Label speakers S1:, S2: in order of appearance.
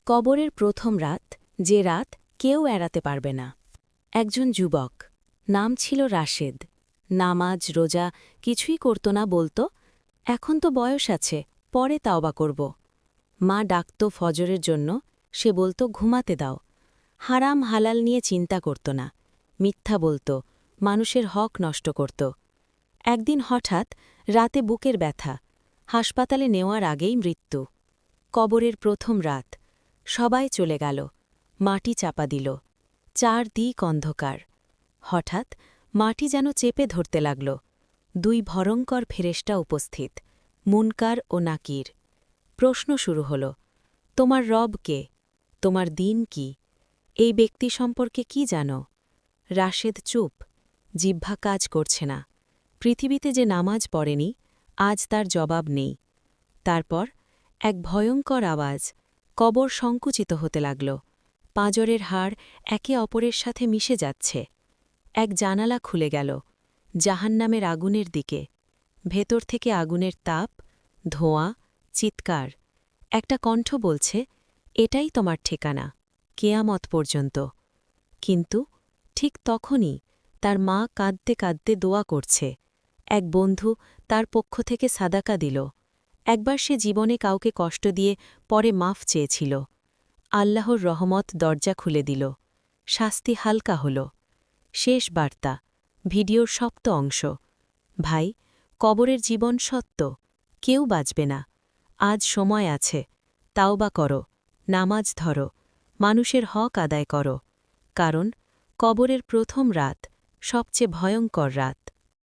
S1: কবরের প্রথম রাত, যে রাত কেউ এড়াতে পারবে না। একজন যুবক, নাম ছিল রাশেদ। নামাজ রোজা কিছুই করত না, বলতো, এখন তো বয়স আছে, পরে তাওবা করব। মা ডাকত ফজরের জন্য, সে বলতো ঘুমাতে দাও। হারাম হালাল নিয়ে চিন্তা করত না, মিথ্যা বলতো, মানুষের হক নষ্ট করত। একদিন হঠাৎ রাতে বুকের ব্যথা, হাসপাতালে নেওয়ার আগেই মৃত্যু। কবরের প্রথম রাত, সবাই চলে গেল, মাটি চাপা দিল, চারদিক অন্ধকার। হঠাৎ মাটি যেন চেপে ধরতে লাগল। দুই ভয়ঙ্কর ফেরেশতা উপস্থিত, মুনকার ও নাকির। প্রশ্ন শুরু হল, তোমার রব কে? তোমার দিন কি? এই ব্যক্তি সম্পর্কে কি জানো? রাশেদ চুপ, জিহ্বা কাজ করছে না। পৃথিবীতে যে নামাজ পড়েনি, আজ তার জবাব নেই। তারপর এক ভয়ঙ্কর আওয়াজ, কবর সংকুচিত হতে লাগল। পাঁজরের হাড় একে অপরের সাথে মিশে যাচ্ছে। এক জানালা খুলে গেল, জাহান্নামের আগুনের দিকে। ভেতর থেকে আগুনের তাপ, ধোঁয়া, চিৎকার। একটা কণ্ঠ বলছে, এটাই তোমার ঠিকানা, কেয়ামত পর্যন্ত। কিন্তু ঠিক তখনই তার মা কাঁদতে কাঁদতে দোয়া করছে। এক বন্ধু তার পক্ষ থেকে সাদাকা দিল। একবার সে জীবনে কাউকে কষ্ট দিয়ে পরে মাফ চেয়েছিল। আল্লাহর রহমত দরজা খুলে দিল, শাস্তি হালকা হল। শেষ বার্তা, ভিডিওর সপ্ত অংশ। ভাই, কবরের জীবন সত্য, কেউ বাঁচবে না। আজ সময় আছে, তাওবা করো, নামাজ ধরো, মানুষের হক আদায় করো। কারণ কবরের প্রথম রাত সবচেয়ে ভয়ঙ্কর রাত।